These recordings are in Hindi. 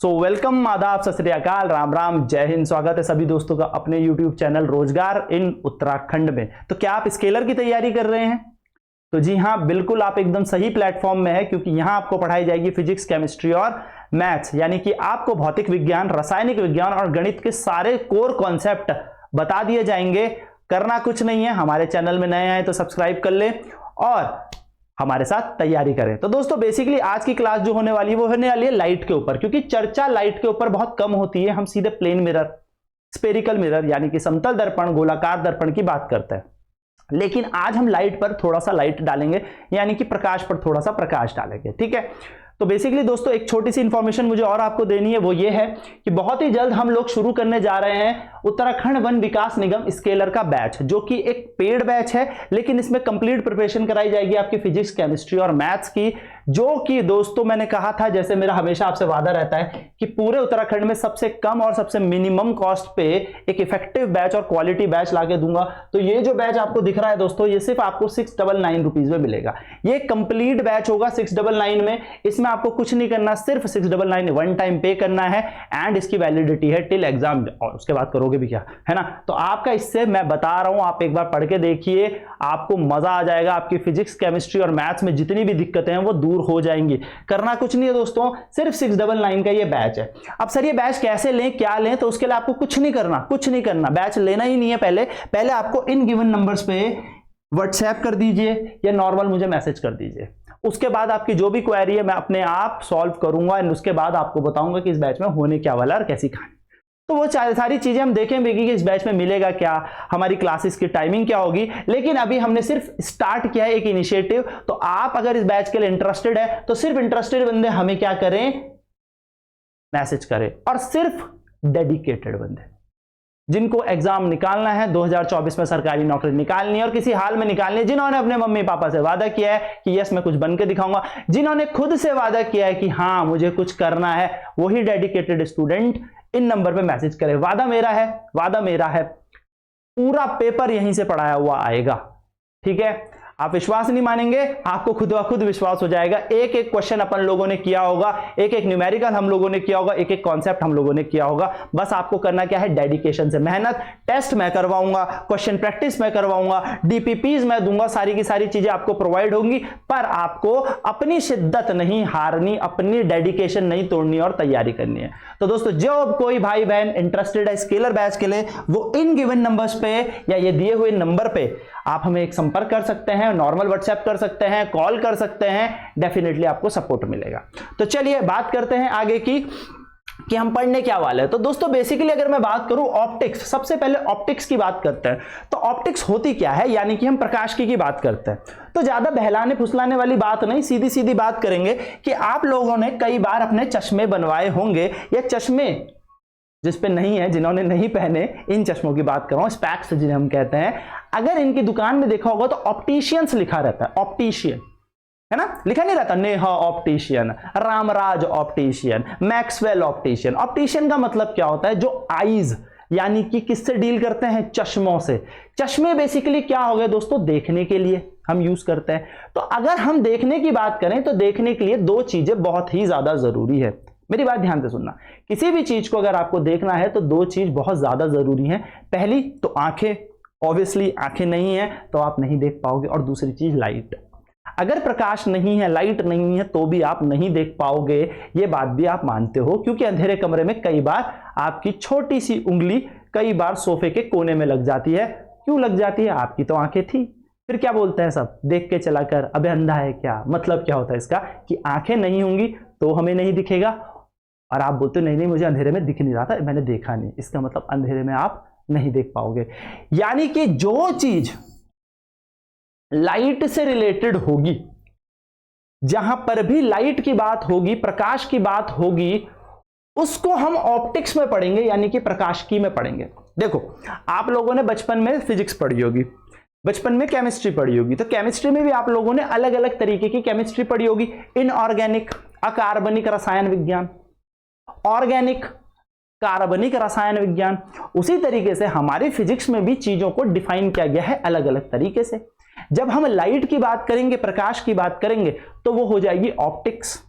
वेलकम, आदाब, सत श्री अकाल, राम राम, जय हिंद। स्वागत है सभी दोस्तों का अपने YouTube चैनल रोजगार इन उत्तराखंड में। तो क्या आप स्केलर की तैयारी कर रहे हैं? तो जी हाँ, बिल्कुल आप एकदम सही प्लेटफॉर्म में है, क्योंकि यहां आपको पढ़ाई जाएगी फिजिक्स, केमिस्ट्री और मैथ्स, यानी कि आपको भौतिक विज्ञान, रासायनिक विज्ञान और गणित के सारे कोर कॉन्सेप्ट बता दिए जाएंगे। करना कुछ नहीं है, हमारे चैनल में नए आए तो सब्सक्राइब कर ले और हमारे साथ तैयारी करें। तो दोस्तों बेसिकली आज की क्लास जो होने वाली है वो होने वाली है लाइट के ऊपर, क्योंकि चर्चा लाइट के ऊपर बहुत कम होती है। हम सीधे प्लेन मिरर, स्पेरिकल मिरर यानी कि समतल दर्पण, गोलाकार दर्पण की बात करते हैं, लेकिन आज हम लाइट पर थोड़ा सा लाइट डालेंगे, यानी कि प्रकाश पर थोड़ा सा प्रकाश डालेंगे। ठीक है, तो बेसिकली दोस्तों एक छोटी सी इंफॉर्मेशन मुझे और आपको देनी है, वो ये है कि बहुत ही जल्द हम लोग शुरू करने जा रहे हैं उत्तराखंड वन विकास निगम स्केलर का बैच, जो कि एक पेड बैच है, लेकिन इसमें कंप्लीट प्रिपरेशन कराई जाएगी आपकी फिजिक्स, केमिस्ट्री और मैथ्स की। जो कि दोस्तों मैंने कहा था, जैसे मेरा हमेशा आपसे वादा रहता है कि पूरे उत्तराखंड में सबसे कम और सबसे मिनिमम कॉस्ट पे एक इफेक्टिव बैच और क्वालिटी बैच लाके दूंगा। तो ये जो बैच आपको दिख रहा है दोस्तों, ये सिर्फ आपको 699 रुपीज में मिलेगा। ये कंप्लीट बैच होगा 699 में। इसमें आपको कुछ नहीं करना, सिर्फ 699 वन टाइम पे करना है, एंड इसकी वैलिडिटी है टिल एग्जाम, और उसके बाद करोगे भी क्या, है ना। तो आपका इससे मैं बता रहा हूं, आप एक बार पढ़ के देखिए, आपको मजा आ जाएगा। आपकी फिजिक्स, केमिस्ट्री और मैथ्स में जितनी भी दिक्कतें हैं वो दूर हो जाएंगी। करना कुछ नहीं है दोस्तों, सिर्फ 699 का ये बैच है। अब सर ये बैच कैसे लें, क्या लें? तो उसके लिए आपको कुछ नहीं करना, बैच लेना ही नहीं है। पहले आपको इन गिवन नंबर्स पे व्हाट्सएप कर दीजिए या नॉर्मल मुझे मैसेज कर दीजिए। उसके बाद आपकी जो भी क्वेरी है मैं अपने आप सॉल्व करूंगा, एंड उसके बाद आपको बताऊंगा कि इस बैच में होने क्या वाला और कैसी कहानी। तो वो सारी चीजें हम देखेंगे कि इस बैच में मिलेगा क्या, हमारी क्लासेस की टाइमिंग क्या होगी। लेकिन अभी हमने सिर्फ स्टार्ट किया है एक इनिशिएटिव। तो आप अगर इस बैच के लिए इंटरेस्टेड है तो सिर्फ इंटरेस्टेड बंदे हमें क्या करें, मैसेज करें, और सिर्फ डेडिकेटेड बंदे जिनको एग्जाम निकालना है, 2024 में सरकारी नौकरी निकालनी है और किसी हाल में निकालनी है, जिन्होंने अपने मम्मी पापा से वादा किया है कि यस मैं कुछ बन के दिखाऊंगा, जिन्होंने खुद से वादा किया है कि हाँ मुझे कुछ करना है, वही डेडिकेटेड स्टूडेंट इन नंबर पे मैसेज करें। वादा मेरा है, पूरा पेपर यहीं से पढ़ाया हुआ आएगा। ठीक है, आप विश्वास नहीं मानेंगे, आपको खुद ब खुद विश्वास हो जाएगा। एक एक क्वेश्चन अपन लोगों ने किया होगा, एक एक न्यूमेरिकल हम लोगों ने किया होगा, एक एक कॉन्सेप्ट हम लोगों ने किया होगा। बस आपको करना क्या है, डेडिकेशन से मेहनत। टेस्ट मैं करवाऊंगा, क्वेश्चन प्रैक्टिस मैं करवाऊंगा, डीपीपीज मैं दूंगा, सारी की सारी चीजें आपको प्रोवाइड होंगी। पर आपको अपनी शिद्दत नहीं हारनी, अपनी डेडिकेशन नहीं तोड़नी और तैयारी करनी है। तो दोस्तों जो कोई भाई बहन इंटरेस्टेड है स्केलर बैच के लिए, वो इन गिवन नंबर्स पे या ये दिए हुए नंबर पे आप हमें एक संपर्क कर सकते हैं, नॉर्मल व्हाट्सएप कर सकते हैं, कॉल कर सकते हैं, डेफिनेटली आपको सपोर्ट मिलेगा। तो चलिए बात करते हैं आगे की कि हम पढ़ने क्या वाले हैं। तो दोस्तों बेसिकली अगर मैं बात करूं ऑप्टिक्स, सबसे पहले ऑप्टिक्स की बात करते हैं। तो ऑप्टिक्स होती क्या है, यानी कि हम प्रकाश की बात करते हैं। तो ज्यादा बहलाने फुसलाने वाली बात नहीं, सीधी सीधी बात करेंगे कि आप लोगों ने कई बार अपने चश्मे बनवाए होंगे, या चश्मे जिस पे नहीं है, जिन्होंने नहीं पहने, इन चश्मों की बात कर रहा हूं, स्पेक्स जिन्हें हम कहते हैं। अगर इनकी दुकान में देखा होगा तो ऑप्टिशियंस लिखा रहता है, ऑप्टिशियन है ना, लिखा नहीं रहता Neha optician, Ramraj optician, Maxwell optician. Optician का मतलब क्या होता है, जो आईज यानी कि किससे डील करते हैं, चश्मों से। चश्मे बेसिकली क्या हो गए दोस्तों, देखने के लिए हम यूज करते हैं। तो अगर हम देखने की बात करें तो देखने के लिए दो चीजें बहुत ही ज्यादा जरूरी है। मेरी बात ध्यान से सुनना, किसी भी चीज को अगर आपको देखना है तो दो चीज बहुत ज्यादा जरूरी है। पहली तो आंखें, ऑब्वियसली आंखें नहीं है तो आप नहीं देख पाओगे, और दूसरी चीज लाइट। अगर प्रकाश नहीं है, लाइट नहीं है, तो भी आप नहीं देख पाओगे। ये बात भी आप मानते हो, क्योंकि अंधेरे कमरे में कई बार आपकी छोटी सी उंगली कई बार सोफे के कोने में लग जाती है। क्यों लग जाती है, आपकी तो आंखें थी। फिर क्या बोलते हैं सब, देख के चला कर, अबे अंधा है क्या। मतलब क्या होता है इसका, कि आंखें नहीं होंगी तो हमें नहीं दिखेगा, और आप बोलते नहीं मुझे अंधेरे में दिख नहीं रहा था, मैंने देखा नहीं। इसका मतलब अंधेरे में आप नहीं देख पाओगे। यानी कि जो चीज लाइट से रिलेटेड होगी, जहां पर भी लाइट की बात होगी, प्रकाश की बात होगी, उसको हम ऑप्टिक्स में पढ़ेंगे, यानी कि प्रकाशिकी में पढ़ेंगे। देखो आप लोगों ने बचपन में फिजिक्स पढ़ी होगी, बचपन में केमिस्ट्री पढ़ी होगी, तो केमिस्ट्री में भी आप लोगों ने अलग अलग तरीके की केमिस्ट्री पढ़ी होगी। इनऑर्गेनिक, अकार्बनिक रसायन विज्ञान, ऑर्गेनिक, कार्बनिक रसायन विज्ञान। उसी तरीके से हमारी फिजिक्स में भी चीजों को डिफाइन किया गया है अलग अलग तरीके से। जब हम लाइट की बात करेंगे, प्रकाश की बात करेंगे, तो वो हो जाएगी ऑप्टिक्स।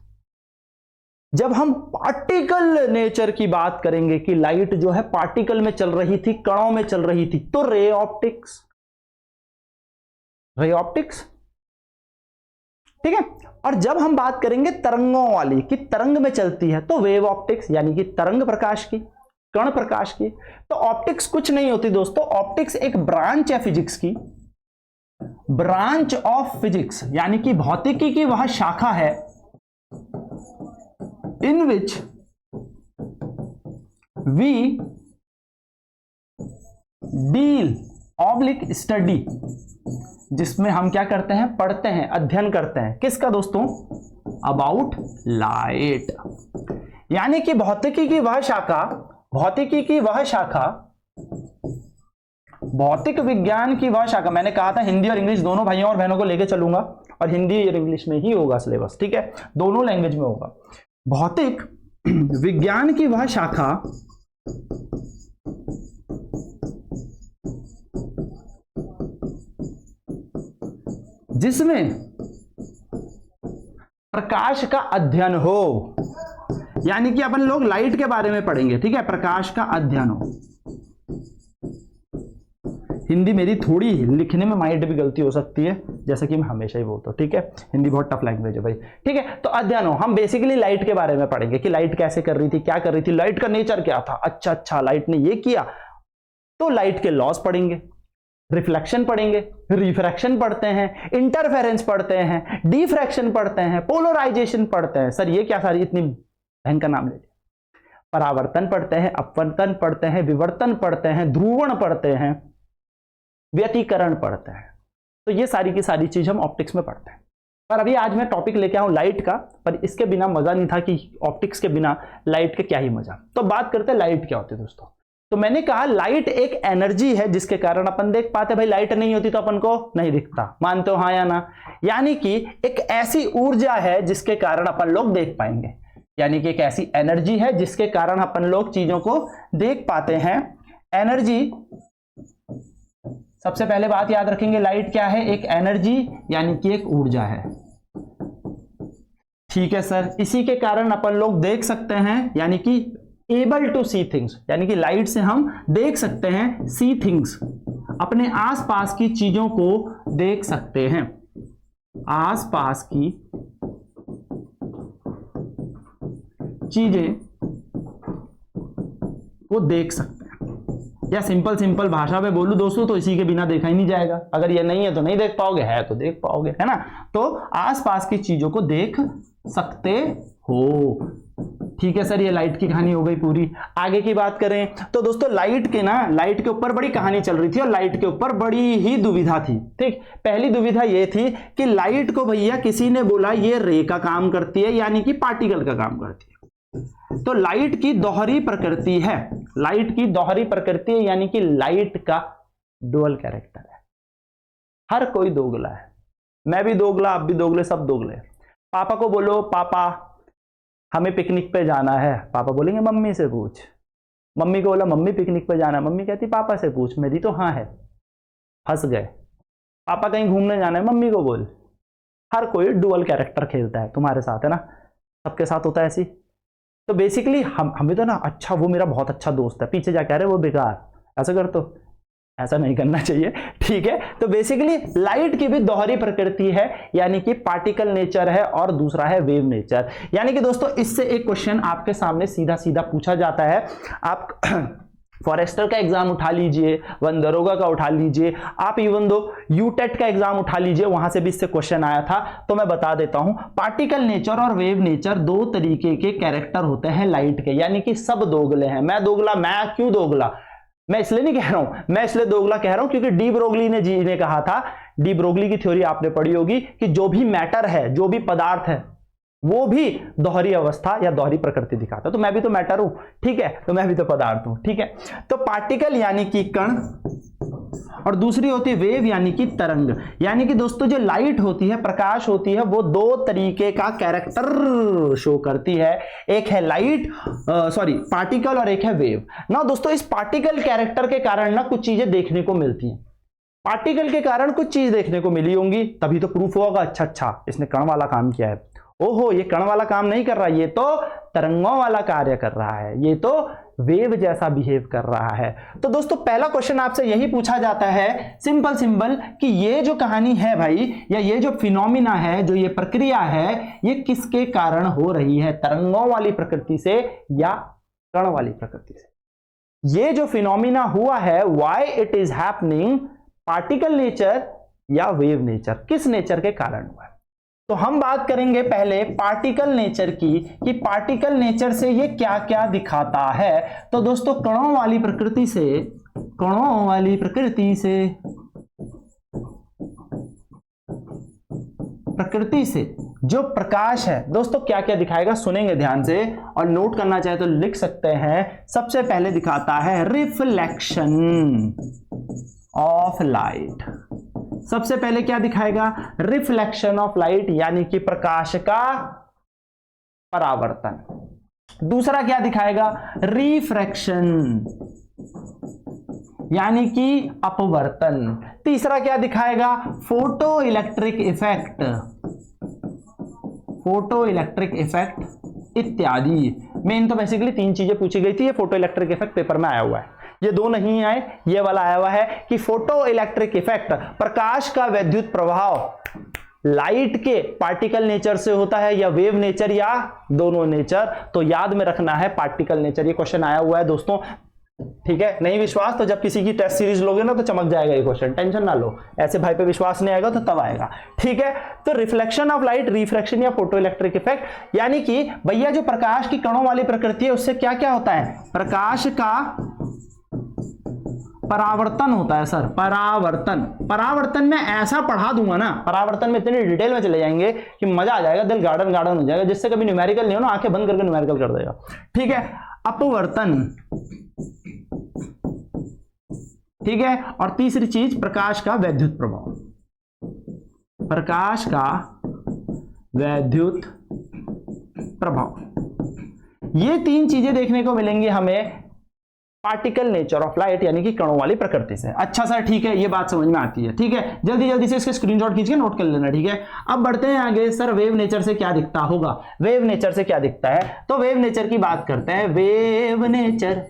जब हम पार्टिकल नेचर की बात करेंगे कि लाइट जो है पार्टिकल में चल रही थी, कणों में चल रही थी, तो रे ऑप्टिक्स, रे ऑप्टिक्स, ठीक है। और जब हम बात करेंगे तरंगों वाली कि तरंग में चलती है, तो वेव ऑप्टिक्स, यानी कि तरंग प्रकाश की, कण प्रकाश की। तो ऑप्टिक्स कुछ नहीं होती दोस्तों, ऑप्टिक्स एक ब्रांच है फिजिक्स की, ब्रांच ऑफ फिजिक्स, यानी कि भौतिकी की वह शाखा है in which we deal oblique study, जिसमें हम क्या करते हैं, पढ़ते हैं, अध्ययन करते हैं, किसका दोस्तों, अबाउट लाइट। यानी कि भौतिकी की वह शाखा, भौतिकी की वह शाखा, भौतिक विज्ञान की वह शाखा, मैंने कहा था हिंदी और इंग्लिश दोनों भाइयों और बहनों को लेके चलूंगा, और हिंदी और इंग्लिश में ही होगा सिलेबस, ठीक है, दोनों लैंग्वेज में होगा। भौतिक विज्ञान की वह शाखा जिसमें प्रकाश का अध्ययन हो, यानी कि अपन लोग लाइट के बारे में पढ़ेंगे, ठीक है, प्रकाश का अध्ययन हो। हिंदी मेरी थोड़ी लिखने में माइंड भी गलती हो सकती है, जैसे कि मैं हमेशा ही बोलता हूं, ठीक है, हिंदी बहुत टफ लैंग्वेज है भाई, ठीक है। तो अध्ययन हो, हम बेसिकली लाइट के बारे में पढ़ेंगे कि लाइट कैसे कर रही थी, क्या कर रही थी, लाइट का नेचर क्या था, अच्छा लाइट ने ये किया, तो लाइट के लॉस पढ़ेंगे, रिफ्लेक्शन पढ़ेंगे, रिफ्रैक्शन पढ़ते हैं, इंटरफेरेंस पढ़ते हैं, डिफ्रैक्शन पढ़ते हैं, पोलराइजेशन पढ़ते हैं। सर ये क्या सारी इतनी भयंकर नाम ले, परावर्तन पढ़ते हैं, अपवर्तन पढ़ते हैं, विवर्तन पढ़ते हैं, ध्रुवण पढ़ते हैं, व्यतिकरण पढ़ते हैं। तो ये सारी की सारी चीज हम ऑप्टिक्स में पढ़ते हैं। पर अभी आज मैं टॉपिक लेके आऊं लाइट का, पर इसके बिना मजा नहीं था कि ऑप्टिक्स के बिना लाइट के क्या ही मजा। तो बात करते हैं लाइट क्या होती है दोस्तों। तो मैंने कहा लाइट एक एनर्जी है जिसके कारण अपन देख पाते। भाई लाइट नहीं होती तो अपन को नहीं दिखता, मानते हो हाँ या ना? यानी कि एक ऐसी ऊर्जा है जिसके कारण अपन लोग देख पाएंगे, यानी कि एक ऐसी एनर्जी है जिसके कारण अपन लोग चीजों को देख पाते हैं। एनर्जी, सबसे पहले बात याद रखेंगे, लाइट क्या है? एक एनर्जी, यानी कि एक ऊर्जा है। ठीक है सर, इसी के कारण अपन लोग देख सकते हैं, यानी कि एबल टू सी थिंग्स, यानी कि लाइट से हम देख सकते हैं, सी थिंग्स, अपने आसपास की चीजों को देख सकते हैं, आसपास की चीजें को देख सकते हैं। या सिंपल भाषा में बोलूं दोस्तों तो इसी के बिना देखा ही नहीं जाएगा। अगर ये नहीं है तो नहीं देख पाओगे, है तो देख पाओगे, है ना? तो आसपास की चीजों को देख सकते हो। ठीक है सर, ये लाइट की कहानी हो गई पूरी। आगे की बात करें तो दोस्तों लाइट के ऊपर बड़ी कहानी चल रही थी और लाइट के ऊपर बड़ी ही दुविधा थी। ठीक, पहली दुविधा ये थी कि लाइट को भैया किसी ने बोला ये रे का काम करती है, यानी कि पार्टिकल का काम करती है। तो लाइट की दोहरी प्रकृति है, लाइट की दोहरी प्रकृति है, यानी कि लाइट का डुअल कैरेक्टर है। हर कोई दोगला है, मैं भी दोगला, आप भी दोगले, सब दोगले। पापा को बोलो पापा हमें पिकनिक पे जाना है, पापा बोलेंगे मम्मी से पूछ। मम्मी को बोला मम्मी पिकनिक पे जाना है, मम्मी कहती पापा से पूछ, मेरी तो हाँ है। फंस गए। पापा कहीं घूमने जाना है, मम्मी को बोल। हर कोई डुअल कैरेक्टर खेलता है, तुम्हारे साथ है ना, सबके साथ होता है ऐसी। तो बेसिकली हमें तो ना, अच्छा वो मेरा बहुत अच्छा दोस्त है, पीछे जाके अरे वो बेकार, ऐसा कर, तो ऐसा नहीं करना चाहिए। ठीक है, तो बेसिकली लाइट की भी दोहरी प्रकृति है, यानी कि पार्टिकल नेचर है और दूसरा है वेव नेचर। यानी कि दोस्तों इससे एक क्वेश्चन आपके सामने सीधा सीधा पूछा जाता है। आप फॉरेस्टर का एग्जाम उठा लीजिए, वन दरोगा का उठा लीजिए, आप इवन दो यूटेट का एग्जाम उठा लीजिए, वहां से भी इससे क्वेश्चन आया था। तो मैं बता देता हूं, पार्टिकल नेचर और वेव नेचर दो तरीके के कैरेक्टर होते हैं लाइट के, यानी कि सब दोगले हैं। मैं दोगला, मैं क्यों दोगला? मैं इसलिए नहीं कह रहा हूं, मैं इसलिए दोगला कह रहा हूं क्योंकि डी ब्रोगली ने कहा था, डी ब्रोगली की थ्योरी आपने पढ़ी होगी कि जो भी मैटर है, जो भी पदार्थ है, वो भी दोहरी अवस्था या दोहरी प्रकृति दिखाता है। तो मैं भी तो मैटर हूं, ठीक है, तो मैं भी तो पदार्थ हूं, ठीक है। तो पार्टिकल यानी कि कण, और दूसरी होती है वेव यानी कि तरंग। यानी कि दोस्तों जो लाइट होती है, प्रकाश होती है, वो दो तरीके का कैरेक्टर शो करती है। एक है लाइट, पार्टिकल, और एक है वेव ना। दोस्तों इस पार्टिकल कैरेक्टर के कारण ना कुछ चीजें देखने को मिलती हैं। पार्टिकल के कारण कुछ चीज देखने को मिली होंगी, तभी तो प्रूफ होगा अच्छा इसने कण वाला काम किया है। ओहो ये कण वाला काम नहीं कर रहा, ये तो तरंगों वाला कार्य कर रहा है, ये तो वेव जैसा बिहेव कर रहा है। तो दोस्तों पहला क्वेश्चन आपसे यही पूछा जाता है सिंपल सिंपल कि ये जो कहानी है भाई, या ये जो फिनोमिना है, जो ये प्रक्रिया है, ये किसके कारण हो रही है, तरंगों वाली प्रकृति से या कण वाली प्रकृति से। ये जो फिनोमिना हुआ है, why it is happening, particle nature या वेव नेचर, किस नेचर के कारण हुआ है। तो हम बात करेंगे पहले पार्टिकल नेचर की, कि पार्टिकल नेचर से ये क्या क्या दिखाता है। तो दोस्तों कणों वाली प्रकृति से जो प्रकाश है दोस्तों क्या क्या दिखाएगा, सुनेंगे ध्यान से और नोट करना चाहे तो लिख सकते हैं। सबसे पहले दिखाता है रिफ्लेक्शन ऑफ लाइट। सबसे पहले क्या दिखाएगा, रिफ्लेक्शन ऑफ लाइट, यानी कि प्रकाश का परावर्तन। दूसरा क्या दिखाएगा, रिफ्रैक्शन, यानी कि अपवर्तन। तीसरा क्या दिखाएगा, फोटो इलेक्ट्रिक इफेक्ट इत्यादि। मेन तो बेसिकली 3 चीजें पूछी गई थी, ये फोटो इलेक्ट्रिक इफेक्ट पेपर में आया हुआ है, ये 2 नहीं आए, ये वाला आया हुआ है कि फोटो इलेक्ट्रिक इफेक्ट, प्रकाश का वैद्युत प्रभाव लाइट के पार्टिकल नेचर से होता है या वेव नेचर या दोनों नेचर। तो याद में रखना है पार्टिकल नेचर, ये क्वेश्चन आया हुआ है दोस्तों, ठीक है। नहीं विश्वास तो जब किसी की टेस्ट सीरीज लोगे ना तो चमक जाएगा ये क्वेश्चन, टेंशन ना लो, ऐसे भाई पे विश्वास नहीं आएगा तो तब आएगा, ठीक है। तो रिफ्लेक्शन ऑफ लाइट, रिफ्रैक्शन या फोटो इलेक्ट्रिक इफेक्ट, यानी कि भैया जो प्रकाश की कणों वाली प्रकृति है उससे क्या क्या होता है, प्रकाश का परावर्तन होता है सर, परावर्तन में ऐसा पढ़ा दूंगा ना, परावर्तन में इतनी डिटेल में चले जाएंगे कि मजा आ जाएगा, दिल गार्डन हो जाएगा, जिससे कभी न्यूमेरिकल नहीं हो ना आंखें बंद करके न्यूमेरिकल कर देगा, ठीक है। अपवर्तन, ठीक है। और तीसरी चीज प्रकाश का वैद्युत प्रभाव, प्रकाश का वैद्युत प्रभाव। ये 3 चीजें देखने को मिलेंगी हमें पार्टिकल नेचर ऑफ लाइट, यानी कि कणों वाली प्रकृति से। अच्छा सर ठीक है, ये बात समझ में आती है, ठीक है। जल्दी जल्दी से इसके स्क्रीनशॉट खींच के नोट कर लेना, ठीक है। अब बढ़ते हैं आगे, सर वेव नेचर से क्या दिखता होगा, वेव नेचर से क्या दिखता है। तो वेव नेचर की बात करते हैं। वेव नेचर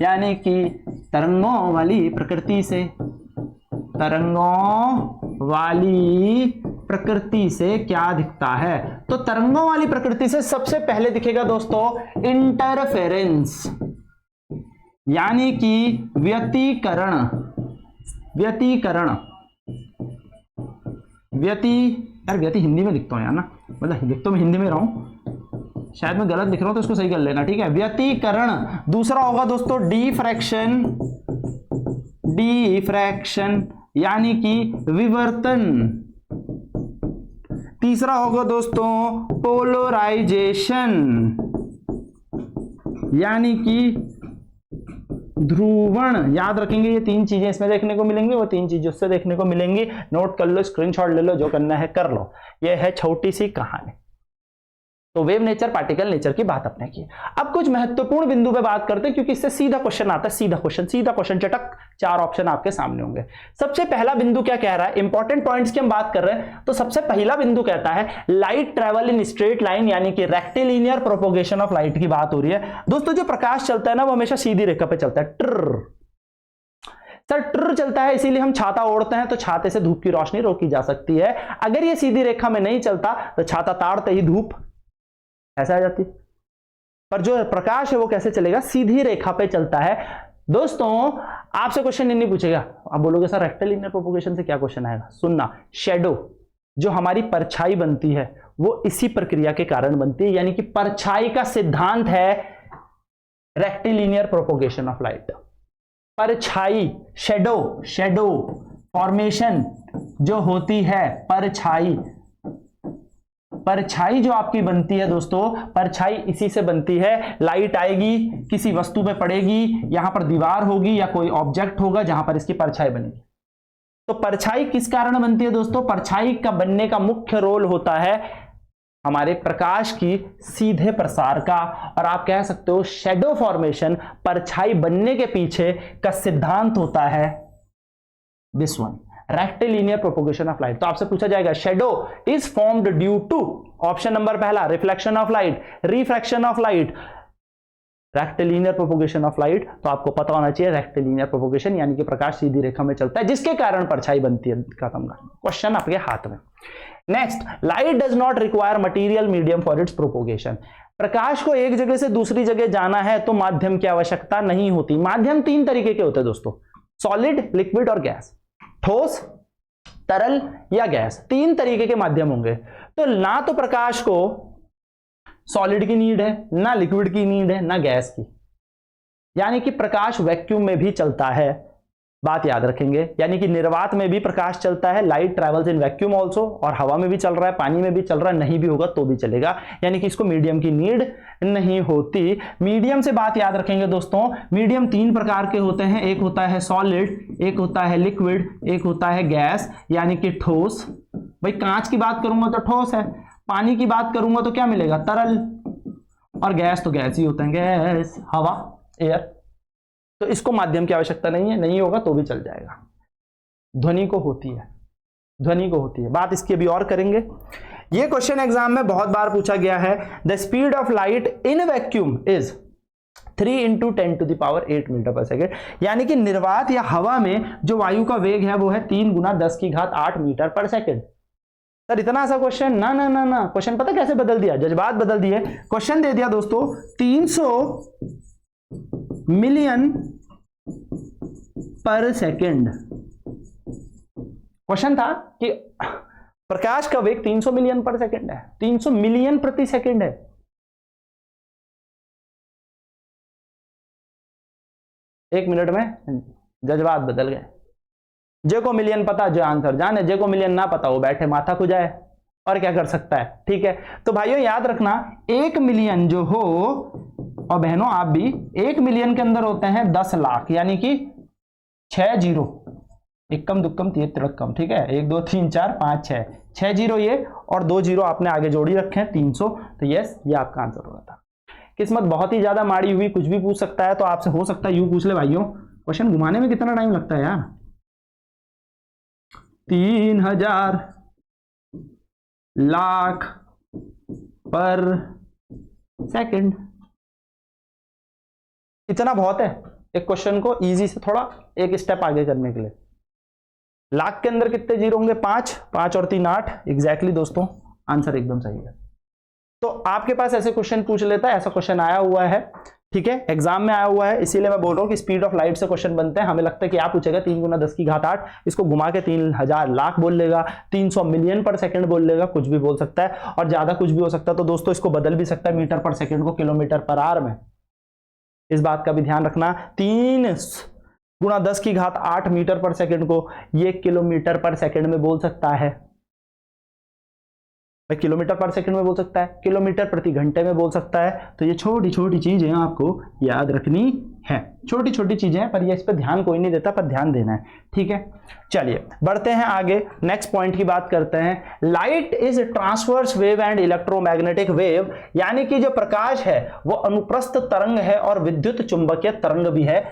यानी कि तरंगों वाली प्रकृति से, तरंगों वाली प्रकृति से क्या दिखता है। तो तरंगों वाली प्रकृति से सबसे पहले दिखेगा दोस्तों इंटरफेरेंस, यानी कि व्यतिकरण, व्यति हिंदी में लिखता हूं यार ना, मतलब लिख तो मैं हिंदी में रहा हूं, शायद मैं गलत लिख रहा हूं तो इसको सही कर लेना, ठीक है। व्यतिकरण। दूसरा होगा दोस्तों डिफ्रैक्शन, यानी कि विवर्तन। तीसरा होगा दोस्तों पोलराइजेशन, यानी कि ध्रुवण। याद रखेंगे ये 3 चीजें इसमें देखने को मिलेंगी, वो 3 चीजें उससे देखने को मिलेंगी। नोट कर लो, स्क्रीनशॉट ले लो, जो करना है कर लो। ये है छोटी सी कहानी। तो वेव नेचर, पार्टिकल नेचर की बात अपने की। अब कुछ महत्वपूर्ण बिंदु पे बात करते हैं, क्योंकि इससे सीधा क्वेश्चन आता है, सीधा क्वेश्चन चटक, 4 ऑप्शन आपके सामने होंगे। सबसे पहला बिंदु क्या कह रहा है, इंपॉर्टेंट पॉइंट्स की हम बात कर रहे हैं। तो सबसे पहला बिंदु कहता है light travel in straight line, यानी कि रेक्टिलिनियर प्रोपोगेशन ऑफ लाइट की बात हो रही है। दोस्तों जो प्रकाश चलता है ना वो हमेशा सीधी रेखा पे चलता है, ट्र सर ट्र चलता है, इसीलिए हम छाता ओढ़ते हैं, तो छाते से धूप की रोशनी रोकी जा सकती है। अगर ये सीधी रेखा में नहीं चलता तो छाता ताड़ते ही धूप ऐसा आ जाती, पर जो प्रकाश है वो कैसे चलेगा, सीधी रेखा पे चलता है। दोस्तों आपसे क्वेश्चन नहीं पूछेगा, आप बोलोगे सर रेक्टिलिनियर प्रोपोगेशन से क्या क्वेश्चन आएगा, सुनना। शैडो, जो हमारी परछाई बनती है वो इसी प्रक्रिया के कारण बनती है, यानी कि परछाई का सिद्धांत है रेक्टिलिनियर प्रोपोगेशन ऑफ लाइट। परछाई, शैडो फॉर्मेशन जो होती है, परछाई जो आपकी बनती है दोस्तों, परछाई इसी से बनती है। लाइट आएगी, किसी वस्तु पे पड़ेगी, यहां पर दीवार होगी या कोई ऑब्जेक्ट होगा जहां पर इसकी परछाई बनेगी। तो परछाई किस कारण बनती है दोस्तों, परछाई का बनने का मुख्य रोल होता है हमारे प्रकाश की सीधे प्रसार का, और आप कह सकते हो शैडो फॉर्मेशन, परछाई बनने के पीछे का सिद्धांत होता है this one, rectilinear propagation of light. तो आपसे पूछा जाएगा shadow is formed due to, option number पहला reflection of light, refraction of light, rectilinear propagation of light. तो आपको पता होना चाहिए रेक्टिलिनियर प्रोपोगेशन यानी कि प्रकाश सीधी रेखा में चलता है जिसके कारण परछाई बनती है। खत्म कर, क्वेश्चन आपके हाथ में। Next, light does not require material medium for its propagation. प्रकाश को एक जगह से दूसरी जगह जाना है तो माध्यम की आवश्यकता नहीं होती। माध्यम तीन तरीके के होते हैं दोस्तों, सॉलिड, लिक्विड और गैस। ठोस, तरल या गैस, तीन तरीके के माध्यम होंगे। तो ना तो प्रकाश को सॉलिड की नीड है, ना लिक्विड की नीड है, ना गैस की, यानी कि प्रकाश वैक्यूम में भी चलता है, बात याद रखेंगे। यानी कि निर्वात में भी प्रकाश चलता है, light travels in vacuum also, और हवा में भी चल रहा है, पानी में भी चल रहा है, नहीं भी होगा तो भी चलेगा, यानी कि इसको मीडियम की नीड नहीं होती। मीडियम से बात याद रखेंगे दोस्तों, मीडियम तीन प्रकार के होते हैं, एक होता है सॉलिड, एक होता है लिक्विड, एक होता है गैस यानी कि ठोस। भाई कांच की बात करूंगा तो ठोस है, पानी की बात करूंगा तो क्या मिलेगा, तरल, और गैस तो गैस ही होता है, गैस, हवा, एयर। तो इसको माध्यम की आवश्यकता नहीं है, नहीं होगा तो भी चल जाएगा। ध्वनि को होती है, ध्वनि को होती है, बात इसकी अभी और करेंगे। ये क्वेश्चन एग्जाम में बहुत बार पूछा गया है। The speed of light in vacuum is 3 × 10⁸ metre per second, यानी कि निर्वात या हवा में जो वायु का वेग है वो है 3 × 10⁸ मीटर पर सेकेंड। सर इतना ऐसा क्वेश्चन, ना ना ना ना, क्वेश्चन पता कैसे बदल दिया, जज्बात बदल दिए। क्वेश्चन दे दिया दोस्तों 300 मिलियन पर सेकेंड। क्वेश्चन था कि प्रकाश का वेग 300 मिलियन पर सेकेंड है, 300 मिलियन प्रति सेकेंड है। एक मिनट में जज्बात बदल गए। जे को मिलियन पता जो आंसर जाने, जे को मिलियन ना पता वो बैठे माथा खुजाए, और क्या कर सकता है। ठीक है, तो भाइयों याद रखना 1 मिलियन जो हो, और बहनों आप भी, 1 मिलियन के अंदर होते हैं 10 लाख, यानी कि 6 जीरो, इक्कम दुक्कम तिरक्कम, ठीक है, 1 2 3 4 5 6, 6 जीरो ये और 2 जीरो आपने आगे जोड़ी रखे हैं, 300। तो यस, ये आपका आंसर होगा था। किस्मत बहुत ही ज्यादा माड़ी हुई, कुछ भी पूछ सकता है। तो आपसे हो सकता है यूं पूछ ले भाइयों, क्वेश्चन घुमाने में कितना टाइम लगता है यार, 3000 लाख पर सेकंड, इतना बहुत है एक क्वेश्चन को इजी से थोड़ा एक स्टेप आगे करने के लिए। लाख के अंदर कितने जीरो होंगे, 5, 5 और 3 8, एग्जैक्टली दोस्तों आंसर एकदम सही है। तो आपके पास ऐसे क्वेश्चन पूछ लेता है, ऐसा क्वेश्चन आया हुआ है, ठीक है, एग्जाम में आया हुआ है, इसीलिए मैं बोल रहा हूं कि स्पीड ऑफ लाइट से क्वेश्चन बनते हैं। हमें लगता है कि आप पूछेगा 3 × 10⁸, इसको घुमा के 3000 लाख बोल लेगा, 300 मिलियन पर सेकंड बोल लेगा, कुछ भी बोल सकता है, और ज्यादा कुछ भी हो सकता है। तो दोस्तों इसको बदल भी सकता है मीटर पर सेकंड को किलोमीटर पर आवर में, इस बात का भी ध्यान रखना। 3 × 10⁸ मीटर पर सेकंड को ये किलोमीटर पर सेकंड में बोल सकता है, किलोमीटर पर सेकंड में बोल सकता है, किलोमीटर प्रति घंटे में बोल सकता है। तो ये छोटी छोटी चीजें आपको याद रखनी है, छोटी छोटी चीजें, पर ये इस पर ध्यान कोई नहीं देता, पर ध्यान देना है। ठीक है, चलिए बढ़ते हैं आगे, नेक्स्ट पॉइंट की बात करते हैं। Light is transverse wave and electromagnetic wave, यानी कि जो प्रकाश है वो अनुप्रस्थ तरंग है और विद्युत चुंबकीय तरंग भी है।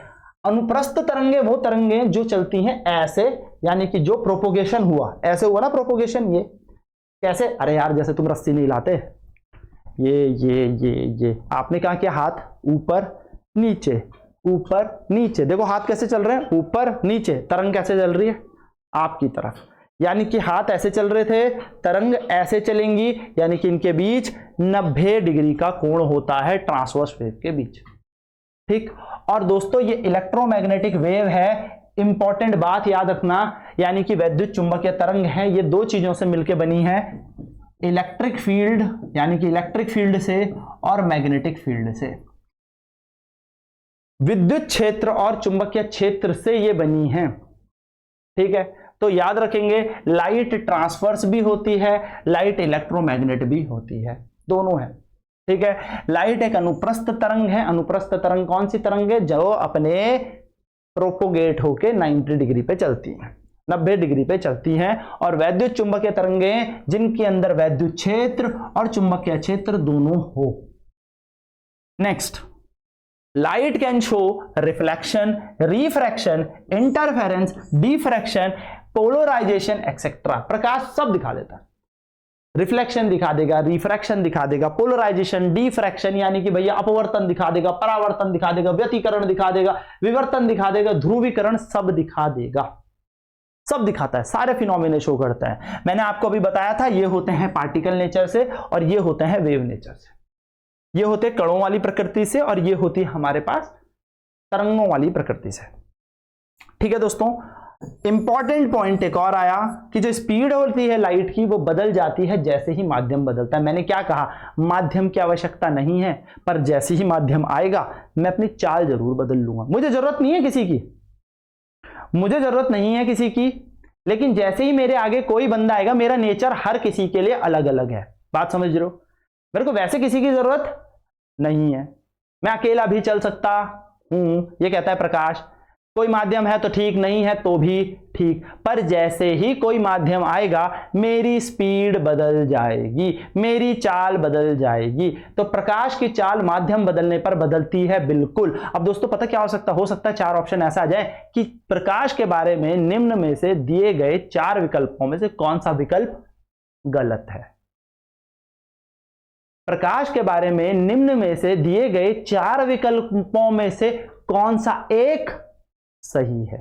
अनुप्रस्थ तरंगे वो तरंगे जो चलती हैं ऐसे, यानी कि जो प्रोपोगेशन हुआ, ऐसे हुआ ना प्रोपोगेशन, ये कैसे, अरे यार जैसे तुम रस्सी नहीं लाते, ये आपने कहा कि हाथ ऊपर नीचे, ऊपर नीचे, देखो हाथ कैसे चल रहे हैं, ऊपर नीचे, तरंग कैसे चल रही है आपकी तरफ, यानी कि हाथ ऐसे चल रहे थे, तरंग ऐसे चलेंगी, यानी कि इनके बीच 90 डिग्री का कोण होता है ट्रांसवर्स वेव के बीच। ठीक, और दोस्तों ये इलेक्ट्रोमैग्नेटिक वेव है, इंपॉर्टेंट बात याद रखना, यानी कि वैद्युत चुंबकीय तरंग है, ये दो चीजों से मिलकर बनी है, इलेक्ट्रिक फील्ड, यानी कि इलेक्ट्रिक फील्ड से और मैग्नेटिक फील्ड से, विद्युत क्षेत्र और चुंबकीय क्षेत्र से ये बनी है। ठीक है, तो याद रखेंगे लाइट ट्रांसवर्स भी होती है, लाइट इलेक्ट्रोमैग्नेट भी होती है, दोनों है। ठीक है, लाइट एक अनुप्रस्थ तरंग है। अनुप्रस्थ तरंग कौन सी तरंग है, जो अपने प्रोपोगेट होके 90 डिग्री पे चलती है, 90 डिग्री पे चलती हैं। और वैद्युत चुंबकीय तरंगें जिनके अंदर वैद्युत क्षेत्र और चुंबकीय क्षेत्र दोनों हो। Next, light can show reflection, refraction, interference, diffraction polarisation etcetera. प्रकाश सब दिखा देता है, रिफ्लेक्शन दिखा देगा, रिफ्रैक्शन दिखा देगा, पोलराइजेशन, डिफ्रैक्शन यानी कि भैया अपवर्तन दिखा देगा, परावर्तन दिखा देगा, व्यतिकरण दिखा देगा, विवर्तन दिखा देगा, ध्रुवीकरण सब दिखा देगा, सब दिखाता है, सारे फिनोमिना शो करता है। मैंने आपको अभी बताया था ये होते हैं पार्टिकल नेचर से और ये होते हैं वेव नेचर से, ये होते कणों वाली प्रकृति से और ये होती है हमारे पास तरंगों वाली प्रकृति से। ठीक है दोस्तों, इंपॉर्टेंट पॉइंट एक और आया कि जो स्पीड होती है लाइट की वो बदल जाती है जैसे ही माध्यम बदलता है। मैंने क्या कहा, माध्यम की आवश्यकता नहीं है, पर जैसे ही माध्यम आएगा मैं अपनी चाल जरूर बदल लूंगा। मुझे जरूरत नहीं है किसी की, मुझे जरूरत नहीं है किसी की, लेकिन जैसे ही मेरे आगे कोई बंदा आएगा, मेरा नेचर हर किसी के लिए अलग अलग है। बात समझ रहे हो? मेरे को वैसे किसी की जरूरत नहीं है, मैं अकेला भी चल सकता हूं, ये कहता है प्रकाश। कोई माध्यम है तो ठीक, नहीं है तो भी ठीक, पर जैसे ही कोई माध्यम आएगा मेरी स्पीड बदल जाएगी, मेरी चाल बदल जाएगी। तो प्रकाश की चाल माध्यम बदलने पर बदलती है, बिल्कुल। अब दोस्तों पता क्या हो सकता है 4 ऑप्शन ऐसा आ जाए कि प्रकाश के बारे में निम्न में से दिए गए 4 विकल्पों में से कौन सा विकल्प गलत है। प्रकाश के बारे में निम्न में से दिए गए 4 विकल्पों में से कौन सा एक सही है,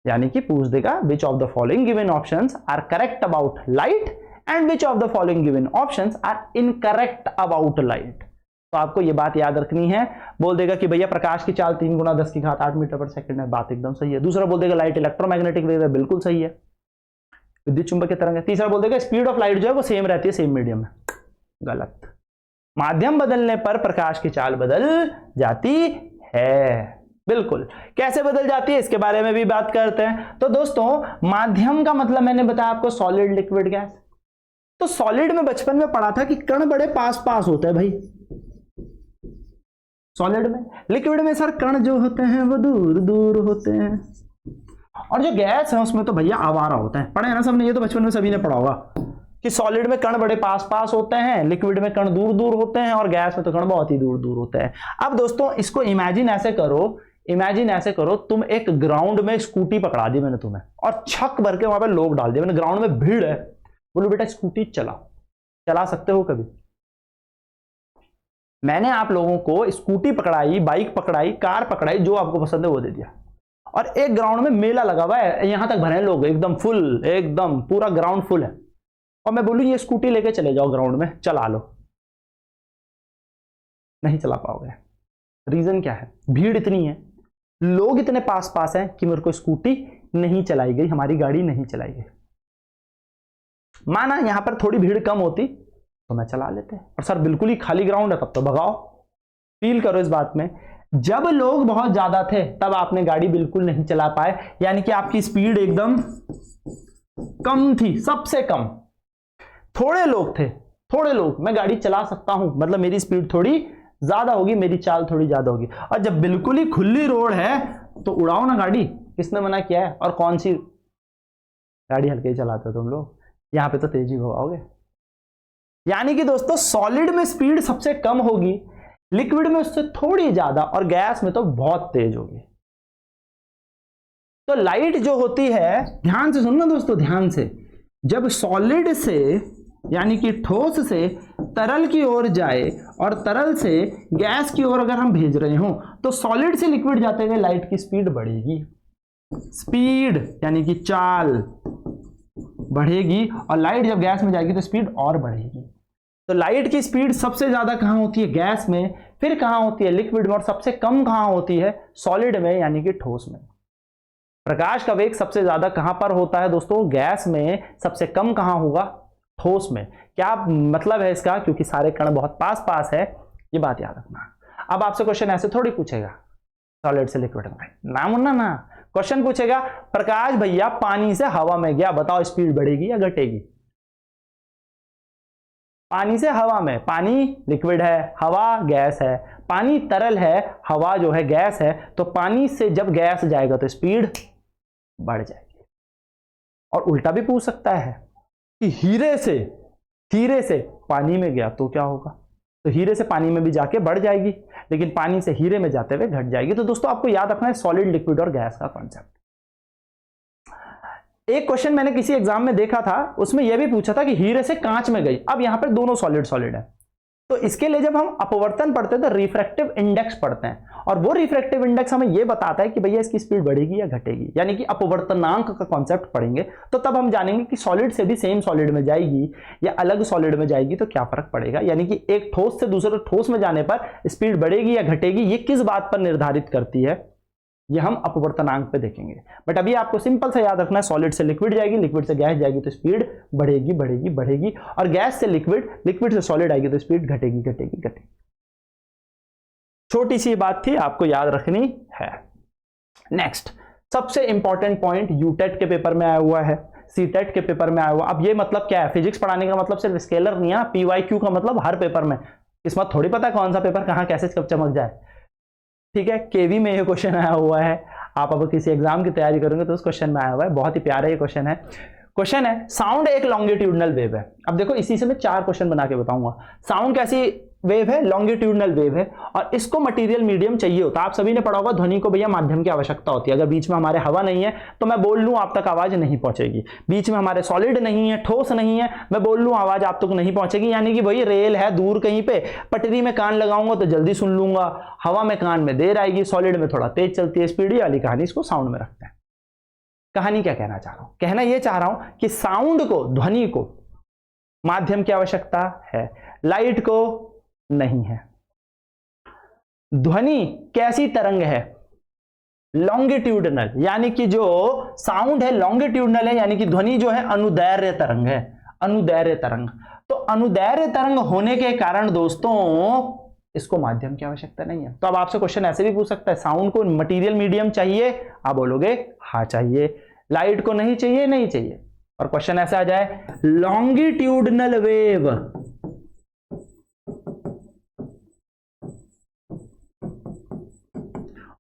यानी कि पूछ देगा which of the following given options are correct about light and which of the following given options are incorrect about light. तो आपको यह बात याद रखनी है। बोल देगा कि भैया प्रकाश की चाल 3 × 10⁸ मीटर पर सेकंड है, बात एकदम सही है। दूसरा बोल देगा लाइट इलेक्ट्रोमैग्नेटिक वेव है, बिल्कुल सही है, विद्युत चुंबकीय तरंग है। तीसरा बोल देगा स्पीड ऑफ लाइट जो है वो सेम रहती है, सेम मीडियम है, गलत। माध्यम बदलने पर प्रकाश की चाल बदल जाती है, बिल्कुल। कैसे बदल जाती है इसके बारे में भी बात करते हैं। तो दोस्तों माध्यम का मतलब मैंने बताया आपको सॉलिड, लिक्विड, गैस। तो सॉलिड में बचपन में पढ़ा था कि कण बड़े पास पास होते हैं भाई, सॉलिड में। लिक्विड में सर कण जो होते हैं वो दूर दूर होते हैं, और जो गैस है उसमें तो भैया आवारा होता है। पढ़े ना सबने, ये तो बचपन में सभी ने पढ़ा होगा कि सॉलिड में कण बड़े पास पास होते हैं, लिक्विड में कण दूर दूर होते हैं, और गैस में तो कण बहुत ही दूर दूर होते हैं। अब दोस्तों इसको इमेजिन ऐसे करो, तुम एक ग्राउंड में स्कूटी पकड़ा दी मैंने तुम्हें, और छक भर के वहां पे लोग डाल दिए, मैंने ग्राउंड में भीड़ है, बोलो बेटा स्कूटी चला सकते हो कभी? मैंने आप लोगों को स्कूटी पकड़ाई, बाइक पकड़ाई, कार पकड़ाई, जो आपको पसंद है वो दे दिया, और एक ग्राउंड में मेला लगा हुआ है, यहां तक भरे लोग एकदम फुल, एकदम पूरा ग्राउंड फुल है, और मैं बोलूं ये स्कूटी लेके चले जाओ ग्राउंड में, चला लो, नहीं चला पाओगे। रीजन क्या है? भीड़ इतनी है, लोग इतने पास पास हैं कि मेरे को स्कूटी नहीं चलाई गई, हमारी गाड़ी नहीं चलाई गई। माना यहां पर थोड़ी भीड़ कम होती तो मैं चला लेते, और सर बिल्कुल ही खाली ग्राउंड है तब तो भगाओ। फील करो इस बात में, जब लोग बहुत ज्यादा थे तब आपने गाड़ी बिल्कुल नहीं चला पाए, यानी कि आपकी स्पीड एकदम कम थी, सबसे कम। थोड़े लोग थे, थोड़े लोग, मैं गाड़ी चला सकता हूं, मतलब मेरी स्पीड थोड़ी ज्यादा होगी, मेरी चाल थोड़ी ज्यादा होगी। और जब बिल्कुल ही खुली रोड है तो उड़ाओ ना गाड़ी, किसने मना किया है? और कौन सी गाड़ी हल्के ही चलाते हो तुम लोग, यहां पे तो तेजी भगाओगे। यानी कि दोस्तों सॉलिड में स्पीड सबसे कम होगी, लिक्विड में उससे थोड़ी ज्यादा, और गैस में तो बहुत तेज होगी। तो लाइट जो होती है, ध्यान से सुनना दोस्तों, ध्यान से, जब सॉलिड से यानी कि ठोस से तरल की ओर जाए और तरल से गैस की ओर अगर हम भेज रहे हो, तो सॉलिड से लिक्विड जाते हुए लाइट की स्पीड बढ़ेगी। स्पीड यानी कि चाल बढ़ेगी, और लाइट जब गैस में जाएगी तो स्पीड और बढ़ेगी। तो लाइट की स्पीड सबसे ज्यादा कहां होती है? गैस में। फिर कहां होती है? लिक्विड में। और सबसे कम कहां होती है? सॉलिड में यानी कि ठोस में। प्रकाश का वेग सबसे ज्यादा कहां पर होता है दोस्तों? गैस में। सबसे कम कहां होगा? ठोस में। क्या मतलब है इसका? क्योंकि सारे कण बहुत पास पास है, ये बात याद रखना। अब आपसे क्वेश्चन ऐसे थोड़ी पूछेगा सॉलिड से लिक्विड में, ना मुन्ना ना। क्वेश्चन पूछेगा प्रकाश भैया पानी से हवा में गया, बताओ स्पीड बढ़ेगी या घटेगी? पानी से हवा में, पानी लिक्विड है, हवा गैस है, पानी तरल है, हवा जो है गैस है, तो पानी से जब गैस जाएगा तो स्पीड बढ़ जाएगी। और उल्टा भी पूछ सकता है कि हीरे से पानी में गया तो क्या होगा? तो हीरे से पानी में भी जाके बढ़ जाएगी, लेकिन पानी से हीरे में जाते हुए घट जाएगी। तो दोस्तों आपको याद रखना है सॉलिड, लिक्विड और गैस का कॉन्सेप्ट। एक क्वेश्चन मैंने किसी एग्जाम में देखा था, उसमें यह भी पूछा था कि हीरे से कांच में गई। अब यहां पर दोनों सॉलिड सॉलिड है, तो इसके लिए जब हम अपवर्तन पढ़ते हैं तो रिफ्रैक्टिव इंडेक्स पढ़ते हैं, और वो रिफ्रैक्टिव इंडेक्स हमें यह बताता है कि भैया इसकी स्पीड बढ़ेगी या घटेगी, यानी कि अपवर्तनांक का कॉन्सेप्ट पढ़ेंगे तो तब हम जानेंगे कि सॉलिड से भी सेम सॉलिड में जाएगी या अलग सॉलिड में जाएगी तो क्या फर्क पड़ेगा, यानी कि एक ठोस से दूसरे ठोस में जाने पर स्पीड बढ़ेगी या घटेगी, ये किस बात पर निर्धारित करती है, ये हम अपवर्तनांक पे देखेंगे। बट अभी आपको सिंपल सा याद रखना है, सॉलिड से लिक्विड जाएगी, लिक्विड से गैस जाएगी तो स्पीड बढ़ेगी बढ़ेगी बढ़ेगी, और गैस से लिक्विड, लिक्विड से सॉलिड आएगी तो स्पीड घटेगी घटेगी घटेगी। छोटी सी बात थी, आपको याद रखनी है। नेक्स्ट सबसे इंपॉर्टेंट पॉइंट यूटेट के पेपर में आया हुआ है, सीटेट के पेपर में आया हुआ। अब ये मतलब क्या है, फिजिक्स पढ़ाने का मतलब सिर्फ स्केलर नहीं है, PYQ का मतलब हर पेपर में, किस्मत थोड़ी पता कौन सा पेपर कहां कैसे कब चमक जाए, ठीक है। केवी में ये क्वेश्चन आया हुआ है, आप अब किसी एग्जाम की तैयारी करोगे तो उस क्वेश्चन में आया हुआ है, बहुत ही प्यारा ये क्वेश्चन है। क्वेश्चन है साउंड एक लॉन्गिट्यूडनल वेव है। अब देखो इसी से मैं 4 क्वेश्चन बना के बताऊंगा। साउंड कैसी वेव है, लॉन्गिट्यूडनल वेव है, और इसको मटेरियल मीडियम चाहिए होता है। आप सभी ने पढ़ा होगा ध्वनि को भैया माध्यम की आवश्यकता होती है। अगर बीच में हमारे हवा नहीं है तो मैं बोल लूं आप तक आवाज नहीं पहुंचेगी, बीच में हमारे सॉलिड नहीं है, ठोस नहीं है, मैं बोल लूं आवाज आप तक नहीं पहुंचेगी, यानी कि भाई रेल है दूर कहीं पे, पटरी में कान लगाऊंगा तो जल्दी सुन लूंगा, हवा में कान में देर आएगी, सॉलिड में थोड़ा तेज चलती है स्पीड वाली कहानी, इसको साउंड में रखते हैं। कहानी क्या कहना चाह रहा हूं, कहना यह चाह रहा हूं कि साउंड को, ध्वनि को माध्यम की आवश्यकता है, लाइट को नहीं है। ध्वनि कैसी तरंग है, लॉन्गिट्यूडनल, यानी कि जो साउंड है लॉन्गिट्यूडनल है, यानी कि ध्वनि जो है अनुदैर्घ्य तरंग है, अनुदैर्घ्य तरंग। तो अनुदैर्घ्य तरंग होने के कारण दोस्तों इसको माध्यम की आवश्यकता नहीं है। तो अब आपसे क्वेश्चन ऐसे भी पूछ सकता है, साउंड को मटेरियल मीडियम चाहिए, आप बोलोगे हाँ चाहिए, लाइट को नहीं चाहिए, नहीं चाहिए, और क्वेश्चन ऐसा आ जाए लॉन्गिट्यूडनल वेव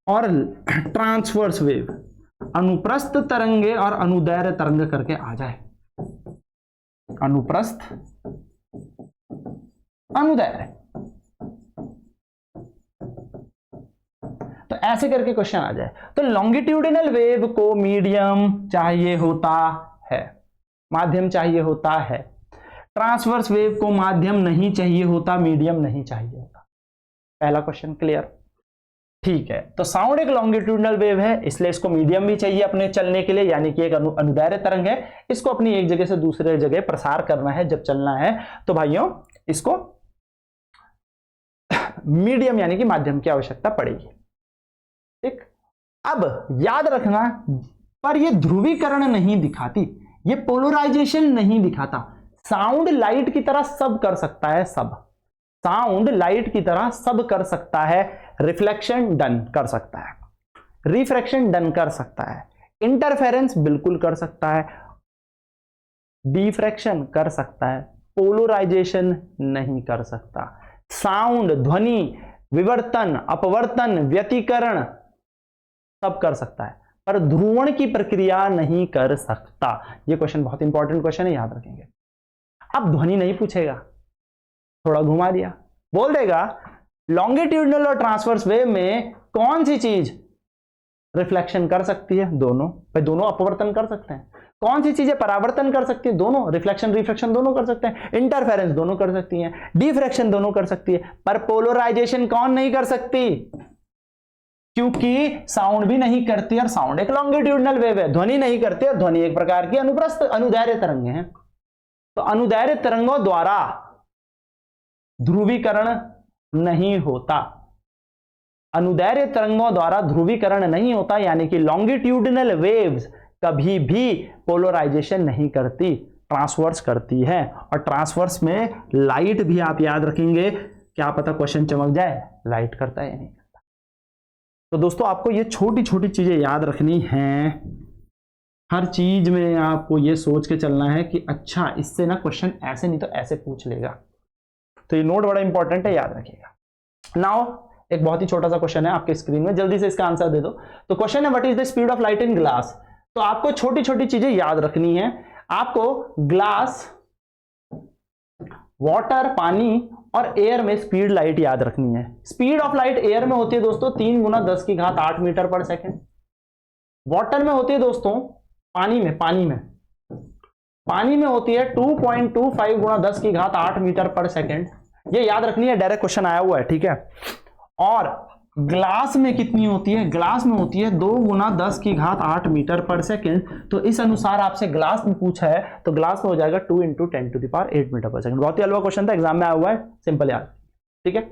और ट्रांसवर्स वेव, अनुप्रस्थ तरंगे और अनुदैर्घ्य तरंग करके आ जाए, अनुप्रस्थ अनुदैर्घ्य, तो ऐसे करके क्वेश्चन आ जाए। तो लॉन्गिट्यूडिनल वेव को मीडियम चाहिए होता है, माध्यम चाहिए होता है, ट्रांसवर्स वेव को माध्यम नहीं चाहिए होता, मीडियम नहीं चाहिए होता। पहला क्वेश्चन क्लियर, ठीक है। तो साउंड एक लॉन्गिट्यूडनल वेव है, इसलिए इसको मीडियम भी चाहिए अपने चलने के लिए, यानी कि एक अनुदैर्घ्य तरंग है, इसको अपनी एक जगह से दूसरे जगह प्रसार करना है जब चलना है, तो भाइयों इसको मीडियम यानी कि माध्यम की आवश्यकता पड़ेगी, ठीक। अब याद रखना, पर यह ध्रुवीकरण नहीं दिखाती, ये पोलराइजेशन नहीं दिखाता। साउंड लाइट की तरह सब कर सकता है, सब साउंड लाइट की तरह सब कर सकता है, रिफ्लेक्शन डन कर सकता है, रिफ्रैक्शन डन कर सकता है, इंटरफेरेंस बिल्कुल कर सकता है, डिफ्रैक्शन कर सकता है, पोलराइजेशन नहीं कर सकता। साउंड, ध्वनि, विवर्तन, अपवर्तन, व्यतिकरण सब कर सकता है, पर ध्रुवण की प्रक्रिया नहीं कर सकता। यह क्वेश्चन बहुत इंपॉर्टेंट क्वेश्चन है, याद रखेंगे। अब ध्वनि नहीं पूछेगा, थोड़ा घुमा दिया, बोल देगा लॉन्गिट्यूडनल और ट्रांसवर्स वेव में कौन सी चीज रिफ्लेक्शन कर सकती है, दोनों, भाई दोनों अपवर्तन कर सकते हैं। कौन सी चीजें परावर्तन कर सकती है, दोनों, रिफ्लेक्शन रिफ्रैक्शन दोनों कर सकते हैं, इंटरफेरेंस दोनों कर सकती हैं, डिफ्रैक्शन दोनों कर सकती है, पर पोलराइजेशन कौन नहीं कर सकती, क्योंकि साउंड भी नहीं करती, और साउंड एक लॉन्गिट्यूडनल वेव है, ध्वनि नहीं करती, और ध्वनि एक प्रकार की अनुप्रस्थ अनुदैर्घ्य तरंगें हैं। तो अनुदैर्घ्य तरंगों द्वारा ध्रुवीकरण नहीं होता, अनुदैर्घ्य तरंगों द्वारा ध्रुवीकरण नहीं होता, यानी कि लॉन्गिट्यूडनल वेव्स कभी भी पोलराइजेशन नहीं करती, ट्रांसवर्स करती है। और ट्रांसवर्स में लाइट भी आप याद रखेंगे, क्या पता क्वेश्चन चमक जाए, लाइट करता है या नहीं करता। तो दोस्तों आपको ये छोटी छोटी चीजें याद रखनी हैं, हर चीज में आपको ये सोच के चलना है कि अच्छा इससे ना क्वेश्चन ऐसे नहीं तो ऐसे पूछ लेगा। तो ये नोट बड़ा इंपॉर्टेंट है, याद रखिएगा। नाउ एक बहुत ही छोटा सा क्वेश्चन है आपके स्क्रीन में, जल्दी से इसका आंसर दे दो। तो क्वेश्चन है what is the speed of light in glass. तो आपको छोटी छोटी चीजें याद रखनी है, आपको ग्लास, वाटर पानी और एयर में स्पीड लाइट याद रखनी है। स्पीड ऑफ लाइट एयर में होती है दोस्तों 3 × 10⁸ मीटर पर सेकेंड, वाटर में होती है दोस्तों पानी में होती है 2.25 गुणा 10 की घात 8 मीटर पर सेकेंड। ये याद रखनी है, डायरेक्ट क्वेश्चन आया हुआ है, ठीक है। और ग्लास में कितनी होती है? ग्लास में होती है 2 गुना 10 की घात 8 मीटर पर सेकेंड। तो इस अनुसार आपसे ग्लास में पूछा है तो ग्लास में हो जाएगा 2 × 10⁸ मीटर पर सेकेंड। बहुत ही हलवा क्वेश्चन था, एग्जाम में आया हुआ है, सिंपल याद, ठीक है।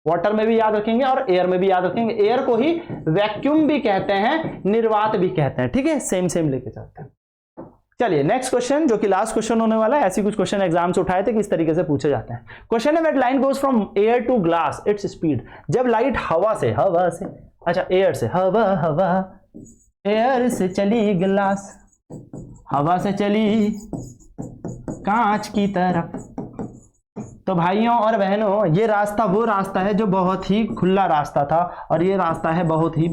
वाटर में भी याद रखेंगे और एयर में भी याद रखेंगे। एयर को ही वैक्यूम भी कहते हैं, निर्वात भी कहते हैं, ठीक है, सेम सेम लेके चलते हैं। चलिए नेक्स्ट क्वेश्चन, जो कि लास्ट क्वेश्चन होने वाला है। ऐसी कुछ क्वेश्चन एग्जाम से उठाए थे, किस तरीके से पूछे जाते हैं। क्वेश्चन है, when light goes from air to glass it's speed. जब लाइट हवा से एयर से चली ग्लास, हवा से चली कांच की तरफ। तो भाइयों और बहनों, ये रास्ता वो रास्ता है जो बहुत ही खुला रास्ता था, और ये रास्ता है बहुत ही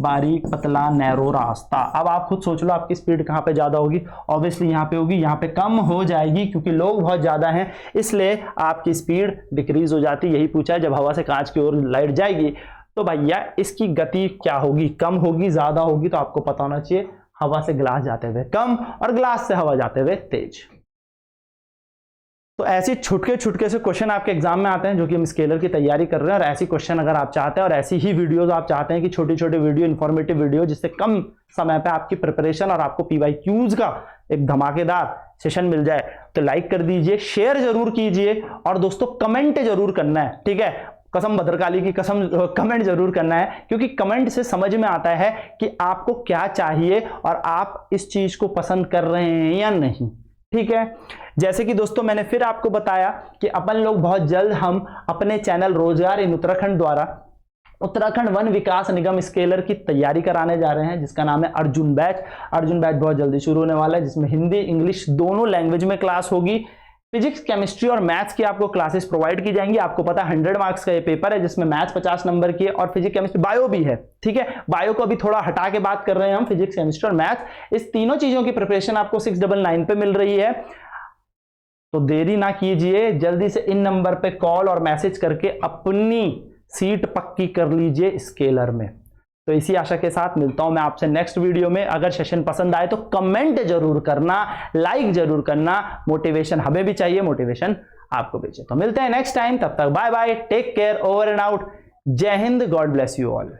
बारीक पतला नैरो रास्ता। अब आप खुद सोच लो आपकी स्पीड कहाँ पे ज्यादा होगी? ऑब्वियसली यहाँ पे होगी, यहाँ पे कम हो जाएगी क्योंकि लोग बहुत ज्यादा हैं, इसलिए आपकी स्पीड डिक्रीज हो जाती। यही पूछा है, जब हवा से कांच की ओर लाइट जाएगी तो भैया इसकी गति क्या होगी? कम होगी, ज्यादा होगी? तो आपको पता होना चाहिए, हवा से ग्लास जाते हुए कम और ग्लास से हवा जाते हुए तेज। तो ऐसी छुटके से क्वेश्चन आपके एग्जाम में आते हैं, जो कि हम स्केलर की तैयारी कर रहे हैं। और ऐसी क्वेश्चन अगर आप चाहते हैं और ऐसी ही वीडियोस आप चाहते हैं कि छोटी छोटी वीडियो, इंफॉर्मेटिव वीडियो, जिससे कम समय पे आपकी प्रिपरेशन और आपको PYQs का एक धमाकेदार सेशन मिल जाए, तो लाइक कर दीजिए, शेयर जरूर कीजिए, और दोस्तों कमेंट जरूर करना है, ठीक है। कसम भद्रकाली की कसम, कमेंट जरूर करना है, क्योंकि कमेंट से समझ में आता है कि आपको क्या चाहिए और आप इस चीज को पसंद कर रहे हैं या नहीं, ठीक है। जैसे कि दोस्तों मैंने फिर आपको बताया कि अपन लोग बहुत जल्द हम अपने चैनल रोजगार इन उत्तराखंड द्वारा उत्तराखंड वन विकास निगम स्केलर की तैयारी कराने जा रहे हैं, जिसका नाम है अर्जुन बैच। अर्जुन बैच बहुत जल्दी शुरू होने वाला है, जिसमें हिंदी इंग्लिश दोनों लैंग्वेज में क्लास होगी। फिजिक्स केमिस्ट्री और मैथ्स की आपको क्लासेस प्रोवाइड की जाएंगी। आपको पता है 100 मार्क्स का ये पेपर है, जिसमें मैथ्स 50 नंबर की है और फिजिक्स केमिस्ट्री बायो भी है, ठीक है। बायो को अभी थोड़ा हटा के बात कर रहे हैं हम, फिजिक्स केमिस्ट्री और मैथ्स, इस तीनों चीजों की प्रिपरेशन आपको 699 पे मिल रही है। तो देरी ना कीजिए, जल्दी से इन नंबर पे कॉल और मैसेज करके अपनी सीट पक्की कर लीजिए स्केलर में। तो इसी आशा के साथ मिलता हूं मैं आपसे नेक्स्ट वीडियो में। अगर सेशन पसंद आए तो कमेंट जरूर करना, लाइक जरूर करना। मोटिवेशन हमें भी चाहिए, मोटिवेशन आपको भी चाहिए। तो मिलते हैं नेक्स्ट टाइम, तब तक bye bye, take care, over and out. Jai Hind, God bless you all.